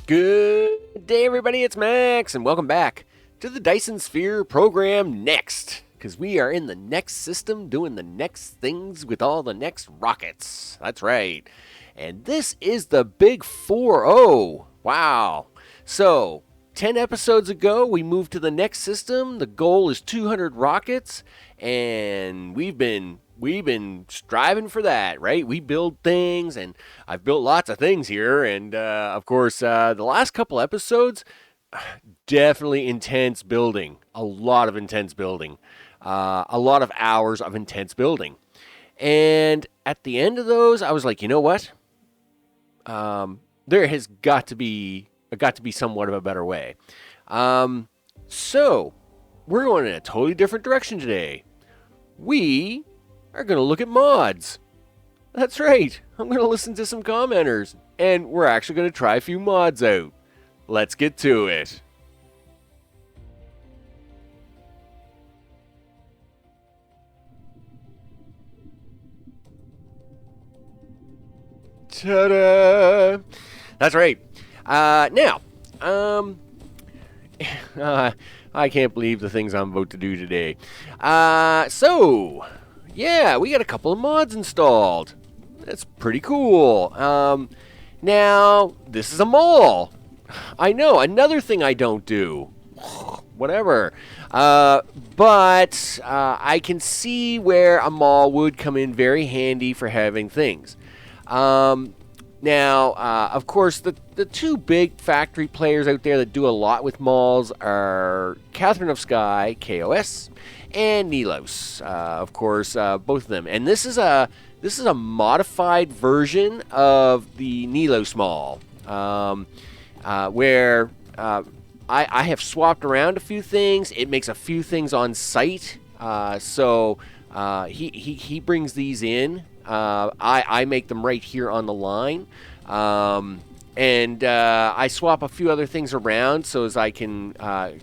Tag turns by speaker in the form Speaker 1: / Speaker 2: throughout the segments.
Speaker 1: Good day, everybody. It's Max, and welcome back to the Dyson Sphere Program next, because we are in the next system doing the next things with all the next rockets. That's right. And this is the Big 4-0. Wow. So, 10 episodes ago, we moved to the next system. The goal is 200 rockets, and we've been striving for that, right? We build things, and I've built lots of things here, and of course, the last couple episodes, definitely intense building. A lot of intense building. A lot of hours of intense building. And at the end of those, I was like, you know what? There has got to be somewhat of a better way. So, we're going in a totally different direction today. We are going to look at mods. That's right. I'm going to listen to some commenters, and we're actually going to try a few mods out. Let's get to it. Ta-da! That's right. Now, I can't believe the things I'm about to do today. So, yeah, we got a couple of mods installed. That's pretty cool. Now, this is a mall. I know, another thing I don't do. Whatever. But I can see where a mall would come in very handy for having things. Now, of course, the two big factory players out there that do a lot with malls are Catherine of Sky, KOS, and Nilos. Of course, both of them. And this is a modified version of the Nilos mall, where I have swapped around a few things. It makes a few things on site. So he brings these in. I make them right here on the line. And I swap a few other things around so as I can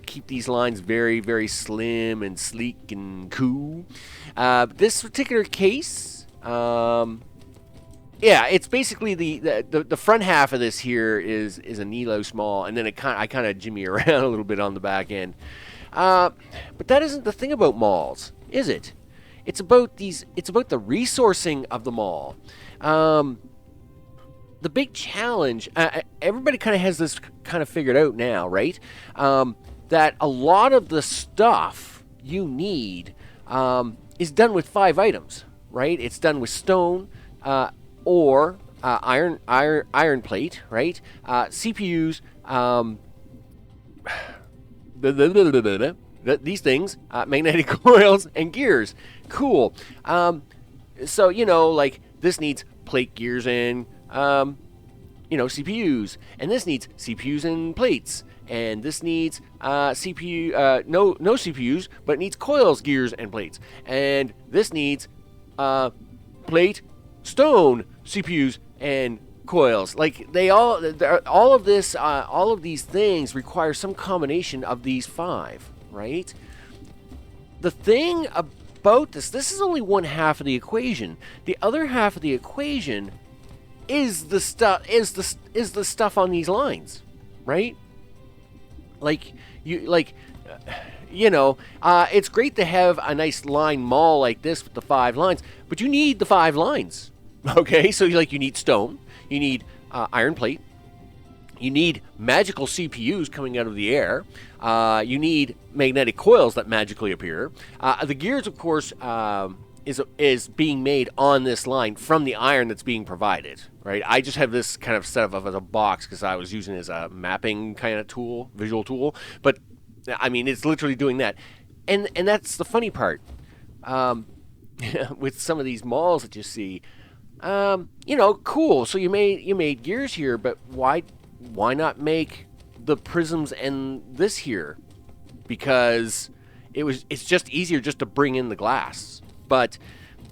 Speaker 1: keep these lines very, very slim and sleek and cool. This particular case, yeah, it's basically the front half of this here is a Nilo small, and then I kind of jimmy around a little bit on the back end. But that isn't the thing about malls, is it? It's about the resourcing of the mall. The big challenge, everybody kind of has this kind of figured out now, right? That a lot of the stuff you need is done with 5 items, right? It's done with stone or iron plate, right? CPUs, these things, magnetic coils, and gears. Cool. So, like this needs plate, gears, and CPUs, and this needs CPUs and plates, and this needs CPU, no CPUs, but it needs coils, gears, and plates, and this needs plate, stone, CPUs, and coils. Like all of these things require some combination of these 5, right? The thing about this is only one half of the equation. The other half of the equation is the stuff on these lines, right? It's great to have a nice line mall like this with the 5 lines, but you need the 5 lines. Okay, so you need stone, you need iron plate, you need magical CPUs coming out of the air, you need magnetic coils that magically appear. The gears, of course, is being made on this line from the iron that's being provided, right? I just have this kind of set up as a box because I was using it as a mapping kind of tool, visual tool. But I mean, it's literally doing that, and that's the funny part. With some of these malls that you see, cool. So you made gears here, but why not make the prisms and this here? Because it's just easier just to bring in the glass. But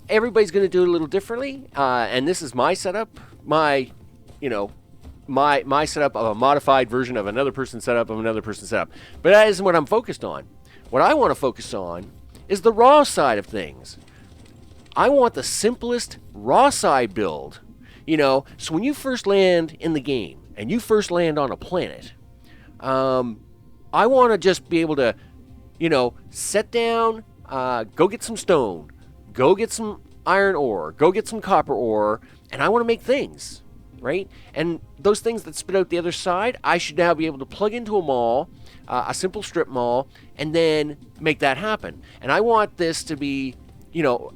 Speaker 1: everybody's going to do it a little differently, and this is my setup, my setup of a modified version of another person's setup of another person's setup. But that isn't what I'm focused on. What I want to focus on is the raw side of things. I want the simplest raw side build. So when you first land in the game, and you first land on a planet, I want to just be able to, set down, go get some stone, go get some iron ore, go get some copper ore, and I want to make things, right? And those things that spit out the other side, I should now be able to plug into a mall, a simple strip mall, and then make that happen. And I want this to be,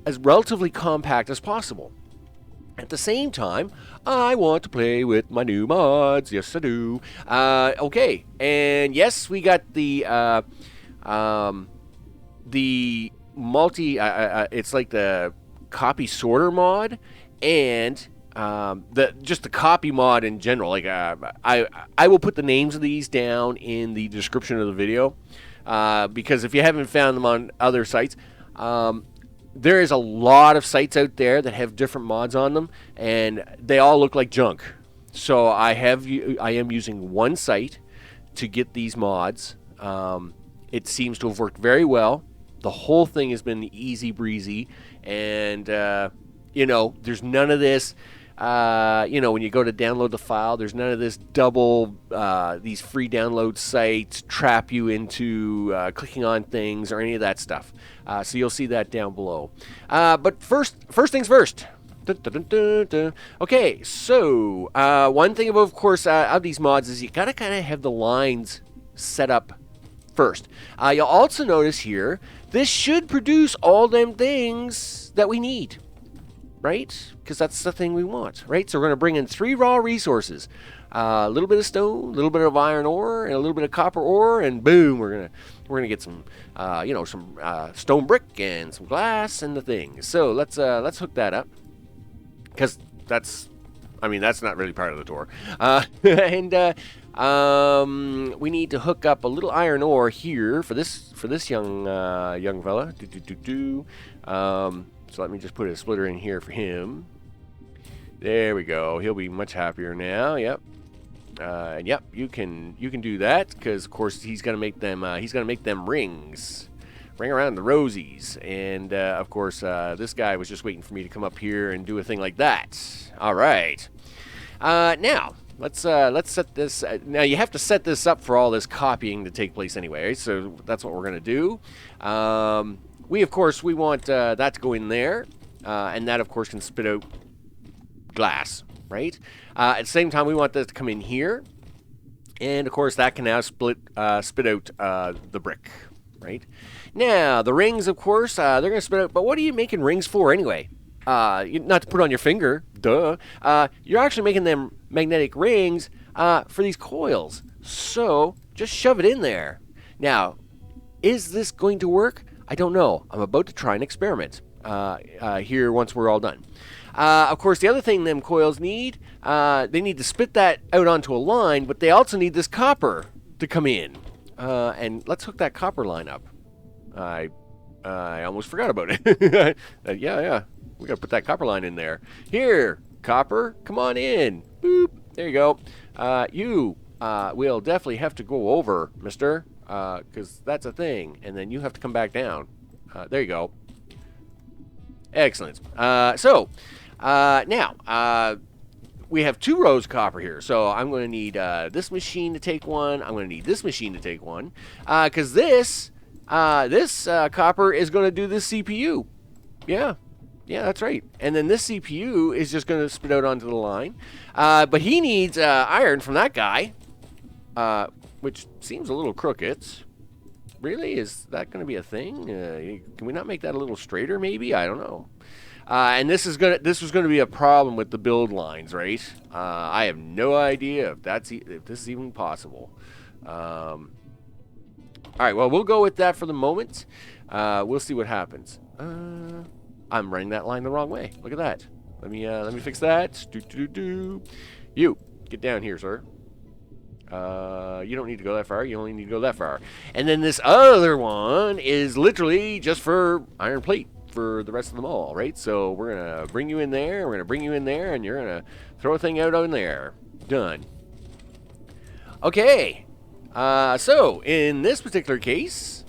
Speaker 1: as relatively compact as possible. At the same time, I want to play with my new mods. Yes, I do. Okay, and yes, we got the multi. It's like the copy sorter mod, and the copy mod in general. Like I will put the names of these down in the description of the video, because if you haven't found them on other sites. There is a lot of sites out there that have different mods on them, and they all look like junk. So I am using one site to get these mods. It seems to have worked very well. The whole thing has been easy breezy, and there's none of this. When you go to download the file, there's none of this double, these free download sites trap you into clicking on things or any of that stuff. So you'll see that down below. But first things first. Dun, dun, dun, dun, dun. Okay, so one thing of course of these mods is you gotta kind of have the lines set up first. You'll also notice here, this should produce all them things that we need. Right? Because that's the thing we want, right? So we're going to bring in 3 raw resources. A little bit of stone, a little bit of iron ore, and a little bit of copper ore, and boom, we're gonna get some stone brick and some glass and the thing. So let's hook that up, because that's not really part of the tour. We need to hook up a little iron ore here for this young fella. So let me just put a splitter in here for him. There we go. He'll be much happier now. Yep. And yep, you can do that, because of course he's gonna make them rings, ring around the rosies. And of course this guy was just waiting for me to come up here and do a thing like that. All right. Now let's set this. Now you have to set this up for all this copying to take place anyway. Right? So that's what we're gonna do. We want that to go in there, and that of course can spit out glass, right? At the same time, we want this to come in here, and of course that can now spit out the brick, right? Now the rings, of course, they're gonna spit out. But what are you making rings for anyway? Not to put on your finger, duh. You're actually making them magnetic rings for these coils. So just shove it in there. Now, is this going to work? I don't know. I'm about to try an experiment here once we're all done. Of course, the other thing them coils need, they need to spit that out onto a line, but they also need this copper to come in. And let's hook that copper line up. I almost forgot about it. Yeah. We got to put that copper line in there. Here, copper, come on in. Boop. There you go. You will definitely have to go over, mister. Because that's a thing, and then you have to come back down. There you go. Excellent. Now, we have 2 rows of copper here, so I'm going to need this machine to take one. I'm going to need this machine to take one, because this copper is going to do this CPU. Yeah, that's right. And then this CPU is just going to spit out onto the line. But he needs iron from that guy. Which seems a little crooked. Really? Is that going to be a thing? Can we not make that a little straighter, maybe? I don't know. And this was going to be a problem with the build lines, right? I have no idea if this is even possible. All right, well, we'll go with that for the moment. We'll see what happens. I'm running that line the wrong way. Look at that. Let me fix that. You get down here, sir. You don't need to go that far. You only need to go that far. And then this other one is literally just for iron plate for the rest of them all, right? So we're going to bring you in there. We're going to bring you in there, and you're going to throw a thing out on there. Done. Okay. So in this particular case,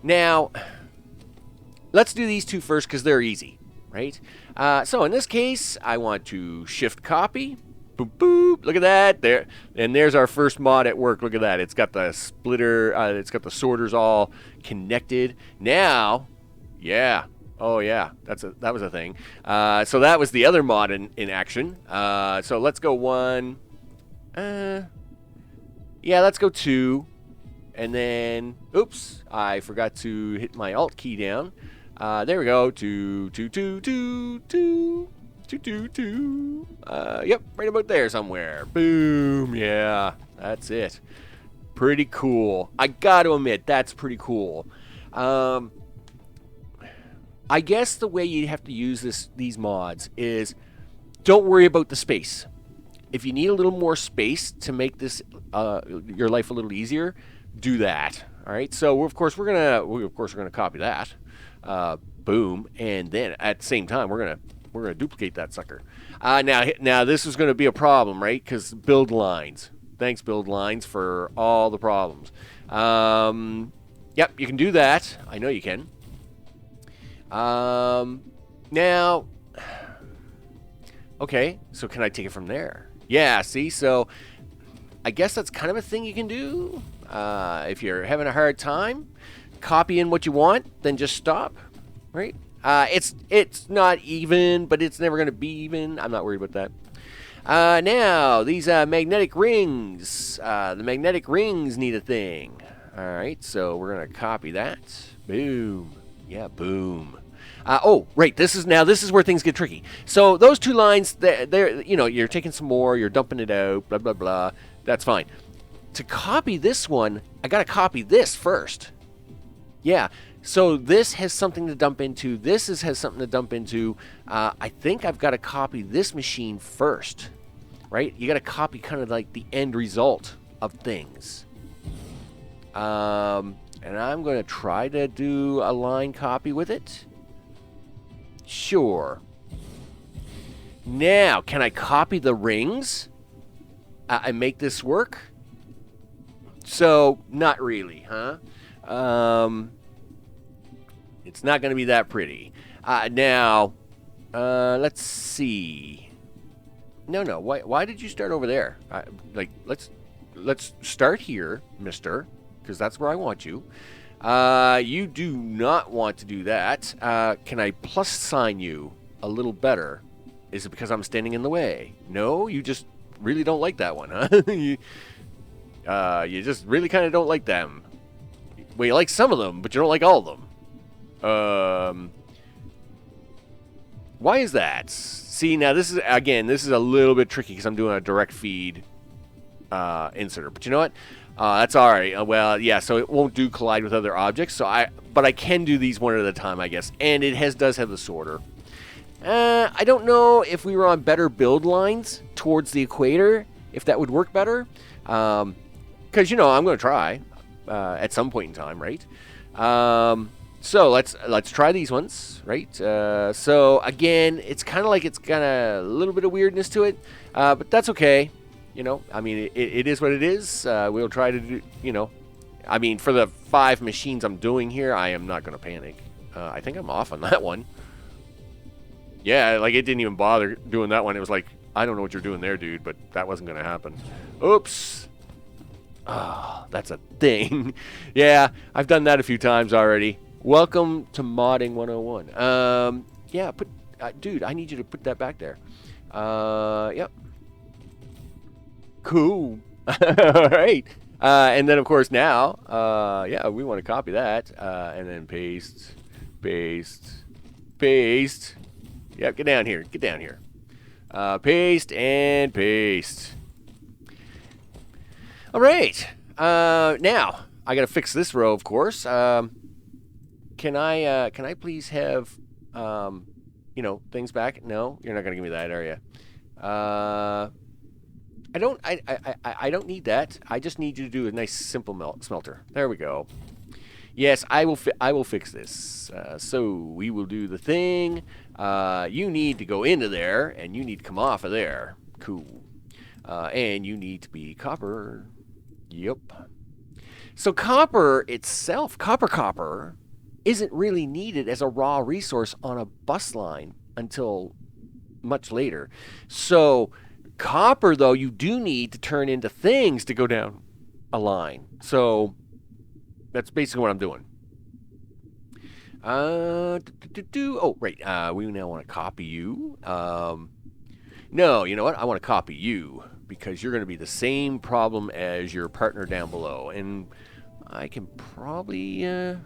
Speaker 1: now let's do these 2 first because they're easy, right? So in this case, I want to shift copy. Boop, boop. Look at that. There. And there's our first mod at work. Look at that. It's got the splitter. It's got the sorters all connected. Now, yeah. Oh, yeah. That was a thing. So that was the other mod in action. So let's go 1. Yeah, let's go 2. And then, oops, I forgot to hit my Alt key down. There we go. 2, 2, 2, 2, 2. 2, 2, 2. Yep, right about there somewhere. Boom. Yeah, that's it. Pretty cool. I got to admit, that's pretty cool. I guess the way you have to use these mods is don't worry about the space. If you need a little more space to make this your life a little easier, do that. All right. So of course we're gonna copy that. Boom, and then at the same time we're gonna duplicate that sucker. Now this is gonna be a problem, right? Because build lines. Thanks, build lines, for all the problems. Yep, you can do that. I know you can. Now, okay, so can I take it from there? Yeah, see, so I guess that's kind of a thing you can do. If you're having a hard time copying what you want, then just stop, right? It's not even, but it's never going to be even. I'm not worried about that. Now, these magnetic rings. The magnetic rings need a thing. All right, so we're going to copy that. Boom. Yeah, boom. Oh, right. This is where things get tricky. So those two lines, they're you're taking some more, you're dumping it out, blah blah blah. That's fine. To copy this one, I got to copy this first. Yeah. So this has something to dump into. This has something to dump into. I think I've got to copy this machine first, right? You got to copy kind of like the end result of things. And I'm going to try to do a line copy with it. Sure. Now, can I copy the rings and make this work? So, not really, huh? It's not going to be that pretty. Now, let's see. No. Why did you start over there? Let's start here, mister, because that's where I want you. You do not want to do that. Can I plus sign you a little better? Is it because I'm standing in the way? No, you just really don't like that one, huh? You just really kind of don't like them. Well, you like some of them, but you don't like all of them. Why is that? See, now this is a little bit tricky because I'm doing a direct feed inserter. But you know what? That's all right. Well, yeah, so it won't do collide with other objects. But I can do these one at a time, I guess. And it does have the sorter. I don't know if we were on better build lines towards the equator, if that would work better. Because, I'm going to try at some point in time, right? So let's try these ones, right? So again, it's kind of like it's got a little bit of weirdness to it, but that's okay. I mean, it is what it is. We'll try to do, I mean, for the 5 machines I'm doing here, I am not going to panic. I think I'm off on that one. Yeah, like it didn't even bother doing that one. It was like, I don't know what you're doing there, dude, but that wasn't going to happen. Oops. Oh, that's a thing. Yeah, I've done that a few times already. Welcome to Modding 101. Yeah, dude, I need you to put that back there. Yep. Cool. All right. And then, of course, now, yeah, we want to copy that. And then paste. Yep, get down here. Paste and paste. All right. Now, I got to fix this row, of course. Can I please have, things back? No, you're not going to give me that, are you? I don't need that. I just need you to do a nice simple smelter. There we go. Yes, I will fix this. So we will do the thing. You need to go into there, and you need to come off of there. Cool. And you need to be copper. Yep. So copper itself, copper, isn't really needed as a raw resource on a bus line until much later. So Copper, though, you do need to turn into things to go down a line. So that's basically what I'm doing. Oh, right. We now want to copy you. No, you know what? I want to copy you because you're going to be the same problem as your partner down below. And I can probably, I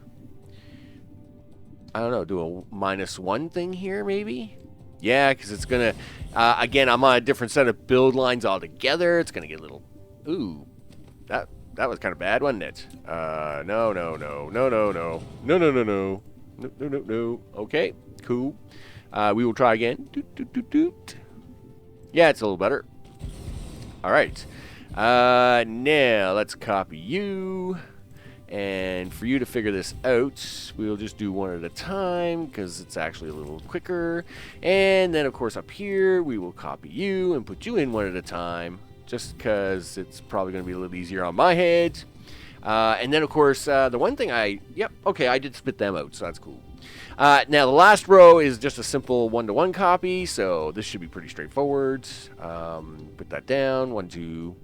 Speaker 1: don't know, do a -1 thing here, maybe? Yeah, because it's going to, again, I'm on a different set of build lines altogether. It's going to get a little, ooh, that was kind of bad, wasn't it? No. Okay, cool. We will try again. Yeah, it's a little better. All right. Now, let's copy you. And for you to figure this out, we'll just do one at a time because it's actually a little quicker. And then, of course, up here, we will copy you and put you in one at a time just because it's probably going to be a little easier on my head. And then, of course, the one thing I did spit them out, so that's cool. Now, the last row is just a simple 1-to-1 copy, so this should be pretty straightforward. Put that down, 1, 2.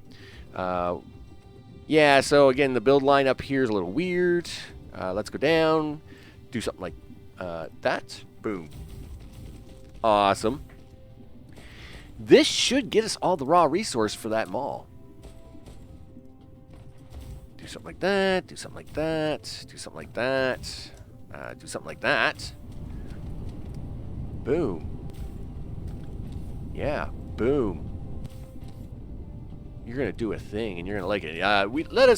Speaker 1: Yeah, so again, the build line up here is a little weird. Let's go down, do something like that. Boom. Awesome. This should get us all the raw resource for that mall. Do something like that, do something like that, do something like that, do something like that. Boom. Yeah, boom. You're gonna do a thing, and you're gonna like it. Let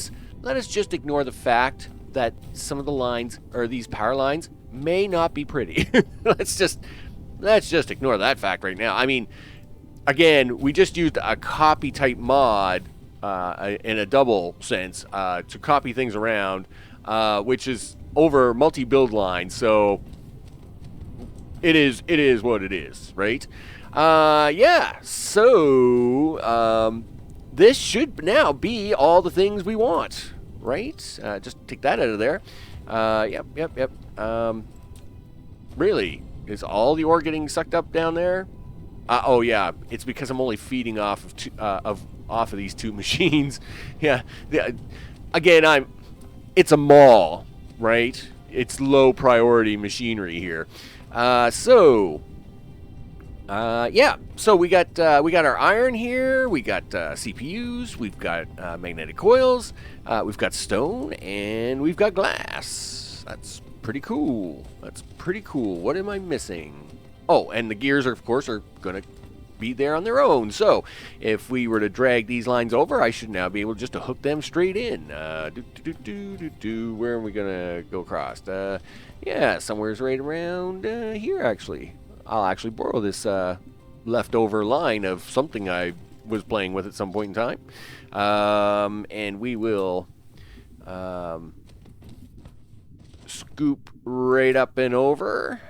Speaker 1: us just ignore the fact that some of the lines, or these power lines, may not be pretty. let's just ignore that fact right now. I mean, again, we just used a copy type mod in a double sense to copy things around, which is over multi-build lines. So it is what it is, right? Yeah. So this should now be all the things we want, right? Just take that out of there. Yep. Really, is all the ore getting sucked up down there? Oh yeah, it's because I'm only feeding off of off of these two machines. Yeah. Again, it's a mall, right? It's low priority machinery here. Yeah. So we got our iron here. We got CPUs. We've got magnetic coils. We've got stone, and we've got glass. That's pretty cool. What am I missing? Oh, and the gears, of course, are going to be there on their own. So if we were to drag these lines over, I should now be able just to hook them straight in. Where are we going to go across? Yeah, somewhere's right around here, actually. I'll actually borrow this leftover line of something I was playing with at some point in time. And we will scoop right up and over.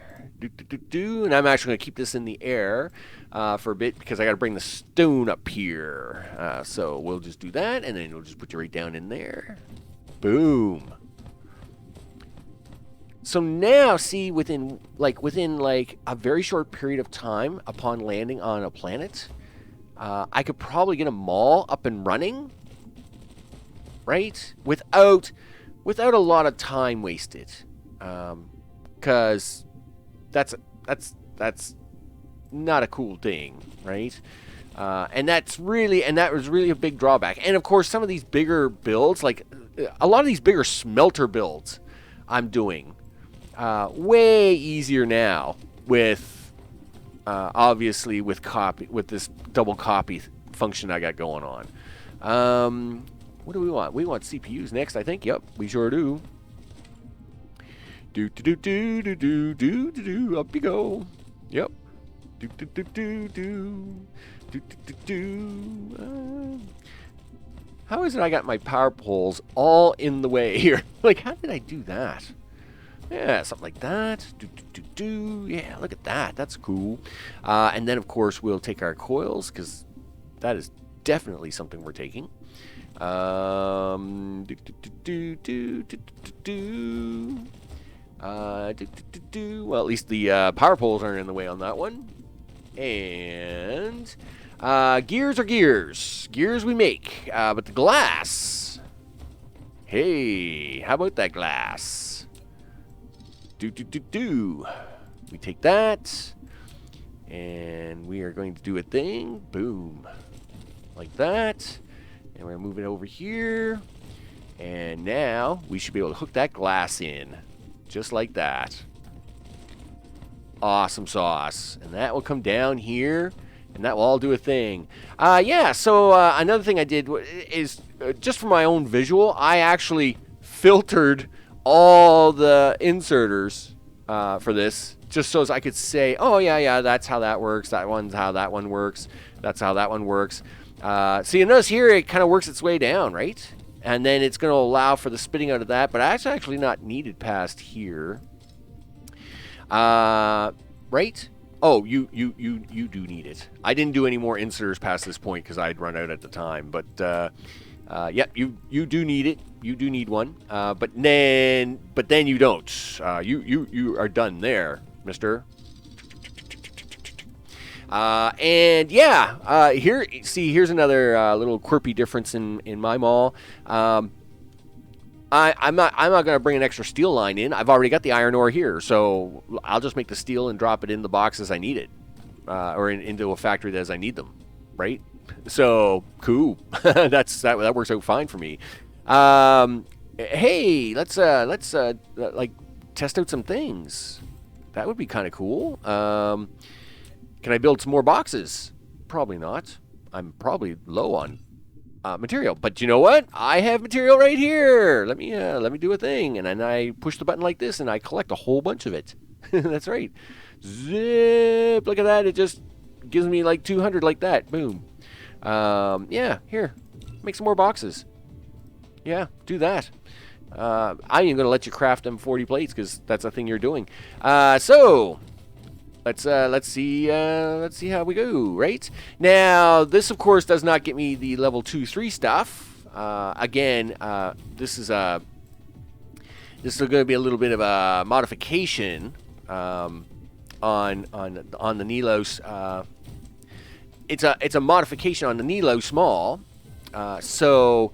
Speaker 1: And I'm actually going to keep this in the air for a bit because I got to bring the stone up here. So we'll just do that, and then we'll just put you right down in there. Boom. So now, see, within a very short period of time upon landing on a planet, I could probably get a mall up and running, right? Without a lot of time wasted, because that's not a cool thing, right? And that was really a big drawback. And of course, some of these bigger builds, like a lot of these bigger smelter builds, I'm doing way easier now with obviously with this double copy function I got going on. What do we want? We want CPUs next, I think. Yep, we sure do. Up you go. Yep. How is it I got my power poles all in the way here? Like, how did I do that? Yeah, something like that. Yeah, look at that. That's cool. And then, of course, we'll take our coils, because that is definitely something we're taking. Well, at least the power poles aren't in the way on that one. And Gears are gears. Gears we make. But the glass. Hey, how about that glass? Do. We take that. And we are going to do a thing. Boom. Like that. And we're going to move it over here. And now we should be able to hook that glass in. Just like that. Awesome sauce. And that will come down here. And that will all do a thing. Yeah, so another thing I did is, just for my own visual, I actually filtered all the inserters for this. Just so as I could say, oh, yeah, that's how that works. That one's how that one works. That's how that one works. So you notice here it kind of works its way down, right? And then it's going to allow for the spitting out of that. But that's actually not needed past here. Right? Oh, you do need it. I didn't do any more inserters past this point because I'd run out at the time. But, yeah, you do need it. You do need one. But then you don't. You are done there, mister. And yeah, here's another little quirky difference in my mall. I'm not going to bring an extra steel line in. I've already got the iron ore here, so I'll just make the steel and drop it in the box as I need it, or into a factory as I need them, right? So cool. that works out fine for me. Hey, let's like test out some things. That would be kind of cool. Can I build some more boxes? Probably not. I'm probably low on material, but you know what? I have material right here. Let me do a thing, and then I push the button like this, and I collect a whole bunch of it. That's right. Zip! Look at that. It just gives me like 200 like that. Boom. Yeah. Here, make some more boxes. Yeah, do that. I'm even gonna let you craft them 40 plates because that's a thing you're doing. So let's see how we go. Right now, this of course does not get me the level 2-3 stuff. Again, this is going to be a little bit of a modification on the Nilos. It's a modification on the Nilo small. So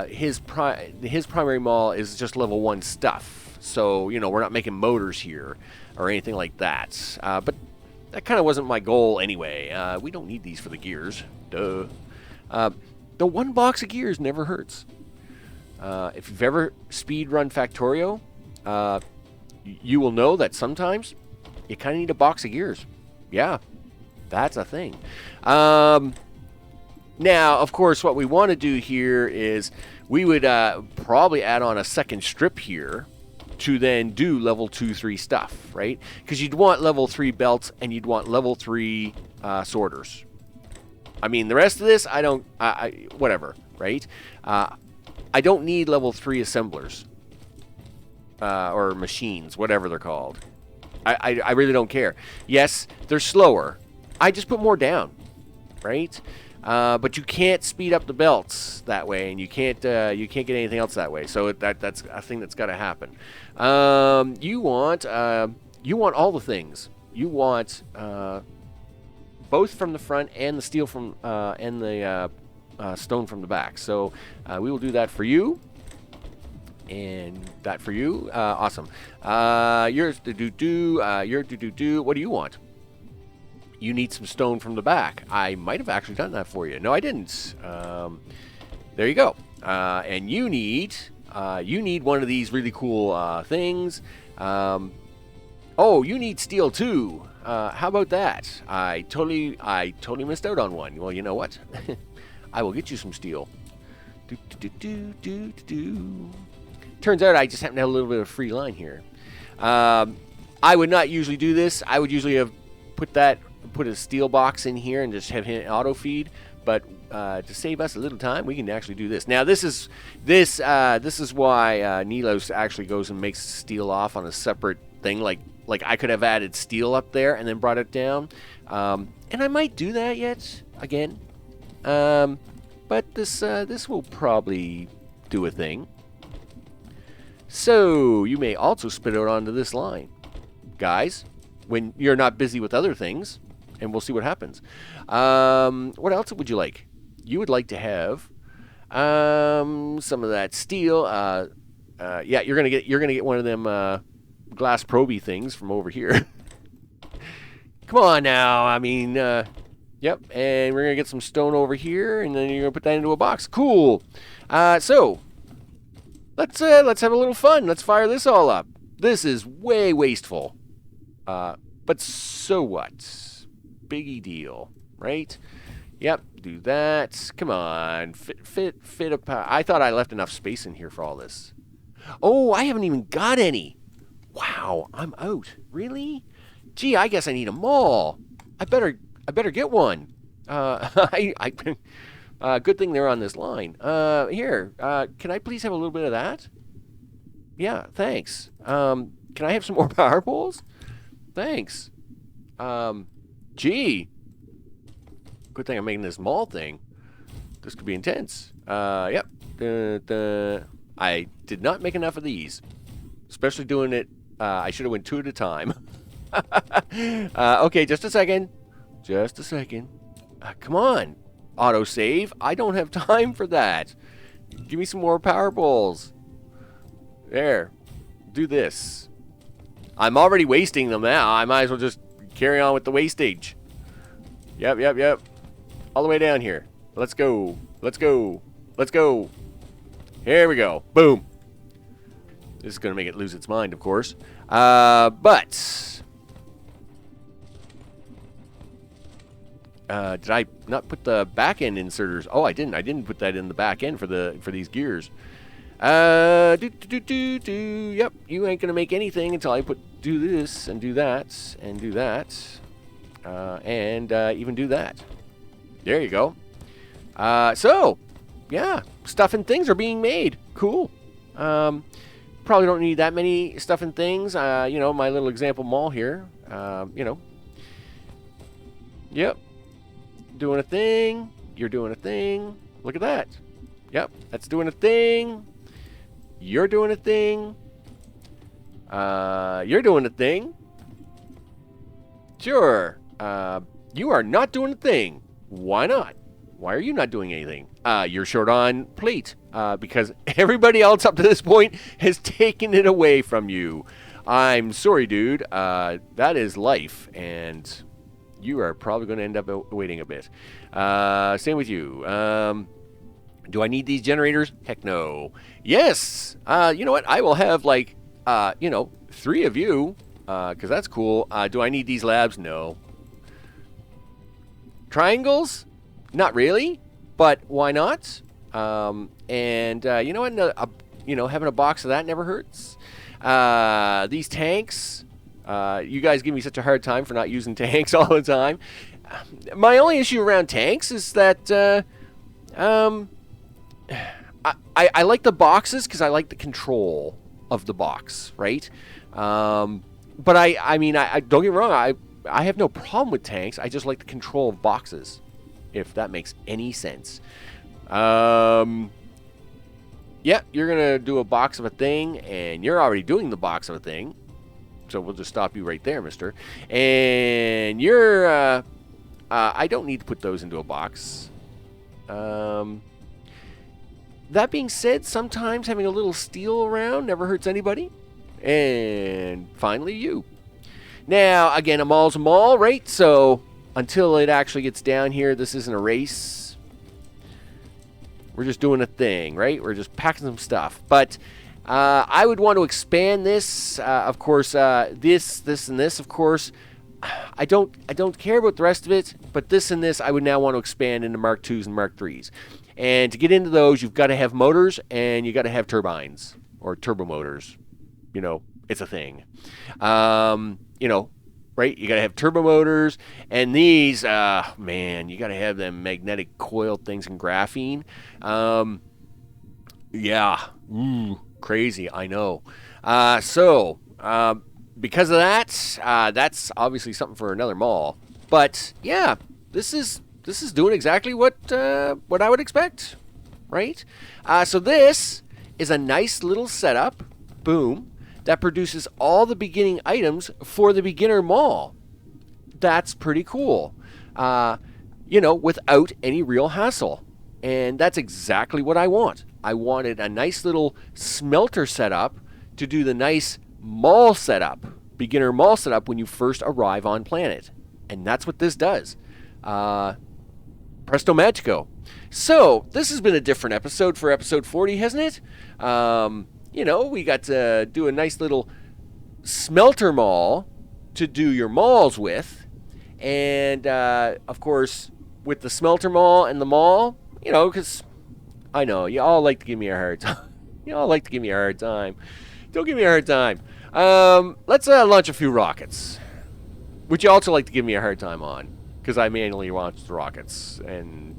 Speaker 1: his primary mall is just level 1 stuff. So we're not making motors here or anything like that. But that kind of wasn't my goal anyway. We don't need these for the gears. Duh. The one box of gears never hurts. If you've ever speed run Factorio, you will know that sometimes you kind of need a box of gears. Yeah, that's a thing. Now, of course, what we want to do here is we would probably add on a second strip here to then do level 2-3 stuff, right? Because you'd want level 3 belts and you'd want level 3 sorters. I mean, the rest of this, whatever, right? I don't need level 3 assemblers or machines, whatever they're called. I really don't care. Yes, they're slower. I just put more down, right? But you can't speed up the belts that way, and you can't get anything else that way. So that's a thing that's got to happen. You want all the things. You want both from the front and the steel from and the stone from the back. So we will do that for you, and that for you. Awesome. Yours do. What do you want? You need some stone from the back. I might have actually done that for you. No, I didn't. There you go. And you need one of these really cool things. Oh, you need steel too. How about that? I totally missed out on one. Well, you know what? I will get you some steel. Turns out I just happen to have a little bit of free line here. I would not usually do this. I would usually have put a steel box in here and just have him auto feed, but to save us a little time, we can actually do this. Now this is why Nilos actually goes and makes steel off on a separate thing. Like I could have added steel up there and then brought it down, and I might do that yet again. But this will probably do a thing. So you may also spit it onto this line, guys, when you're not busy with other things. and we'll see what happens. What else would you like? You would like to have some of that steel. Yeah, you're gonna get one of them glass proby things from over here. Come on now. I mean, yep. And we're gonna get some stone over here, and then you're gonna put that into a box. Cool. So let's have a little fun. Let's fire this all up. This is way wasteful. But so what? Biggie deal, right? Yep, do that. Come on, fit a power. I thought I left enough space in here for all this. Oh, I haven't even got any. Wow, I'm out. Really? Gee, I guess I need a mall. I better get one. Good thing they're on this line. Here, can I please have a little bit of that? Yeah, thanks. Can I have some more power poles? Thanks. Gee. Good thing I'm making this mall thing. This could be intense. Yep. I did not make enough of these. Especially doing it, I should have went 2 at a time. Okay, just a second. Just a second. Come on. Autosave. I don't have time for that. Give me some more power poles. There. Do this. I'm already wasting them now. I might as well just carry on with the wastage. Yep. All the way down here. Let's go. Here we go. Boom. This is going to make it lose its mind, of course. But did I not put the back end inserters? Oh, I didn't. I didn't put that in the back end for these gears. Yep, you ain't gonna make anything until I do this and do that and do that, and even do that. There you go. So, yeah, stuff and things are being made. Cool. Probably don't need that many stuff and things. You know, my little example mall here. You know. Yep. Doing a thing. You're doing a thing. Look at that. Yep, that's doing a thing. You're doing a thing. You're doing a thing. Sure. You are not doing a thing. Why not? Why are you not doing anything? You're short on plate. Because everybody else up to this point has taken it away from you. I'm sorry, dude. That is life. And you are probably going to end up waiting a bit. Same with you. Do I need these generators? Heck no. Yes. You know what? I will have like, 3 of you, because that's cool. Do I need these labs? No. Triangles? Not really, but why not? And you know what? Having a box of that never hurts. These tanks. You guys give me such a hard time for not using tanks all the time. My only issue around tanks is that I like the boxes because I like the control of the box, right? But I mean, don't get me wrong. I have no problem with tanks. I just like the control of boxes, if that makes any sense. Yeah, you're gonna do a box of a thing, and you're already doing the box of a thing. So we'll just stop you right there, mister. And you're, I don't need to put those into a box. That being said, sometimes having a little steel around never hurts anybody. And finally, you. Now, again, a mall's a mall, right? So until it actually gets down here, this isn't a race. We're just doing a thing, right? We're just packing some stuff. But I would want to expand this. Of course, this, and this, of course. I don't care about the rest of it, but this and this I would now want to expand into Mark IIs and Mark IIIs. And to get into those, you've got to have motors and you got to have turbines or turbo motors. You know, it's a thing. You know, right? You got to have turbo motors, and these, man, you got to have them magnetic coil things in graphene. Yeah, crazy, I know. So because of that, that's obviously something for another mall. But yeah, this is doing exactly what I would expect, right? So this is a nice little setup, boom, that produces all the beginning items for the beginner mall. that's pretty cool. Without any real hassle. And that's exactly what I want. I wanted a nice little smelter setup to do the nice mall setup, beginner mall setup when you first arrive on planet. And that's what this does. Presto Magico. So, this has been a different episode for episode 40, hasn't it? We got to do a nice little smelter mall to do your malls with. And, of course, with the smelter mall and the mall, because I know, you all like to give me a hard time. Don't give me a hard time. Let's launch a few rockets, which you also like to give me a hard time on, because I manually launch the rockets, and,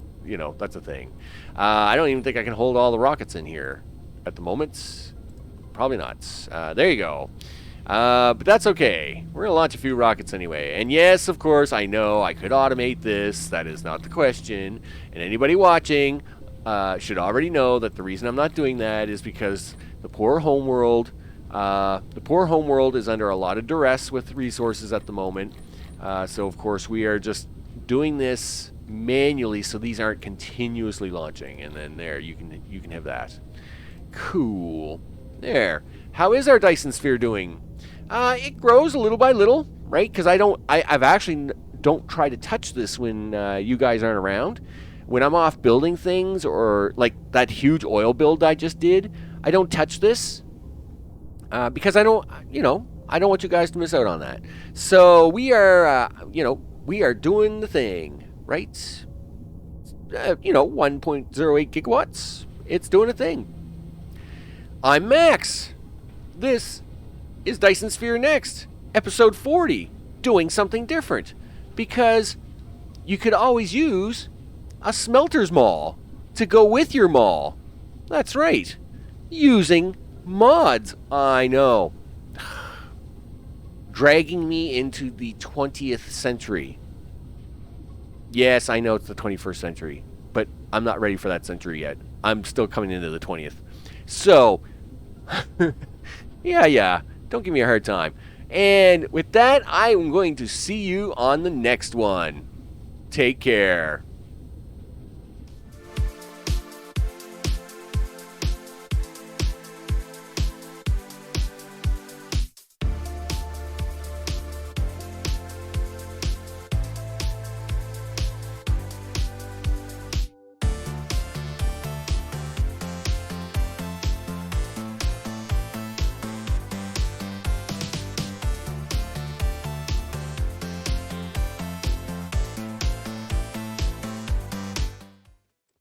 Speaker 1: that's a thing. I don't even think I can hold all the rockets in here at the moment. Probably not. There you go. But that's okay. We're going to launch a few rockets anyway. And yes, of course, I know I could automate this. That is not the question. And anybody watching should already know that the reason I'm not doing that is because the poor homeworld is under a lot of duress with resources at the moment. So, of course, we are just doing this manually so these aren't continuously launching. And then there, you can have that. Cool. There. How is our Dyson Sphere doing? It grows a little by little, right? Because I've actually don't try to touch this when you guys aren't around. When I'm off building things, or like that huge oil build I just did, I don't touch this because I don't want you guys to miss out on that. So we are, we are doing the thing, right? 1.08 gigawatts. It's doing a thing. I'm Max. This is Dyson Sphere Next, episode 40, doing something different. Because you could always use a smelter's mall to go with your mall. That's right. Using mods. I know. Dragging me into the 20th century. Yes, I know it's the 21st century, but I'm not ready for that century yet. I'm still coming into the 20th. So, yeah, don't give me a hard time. And with that, I am going to see you on the next one. Take care.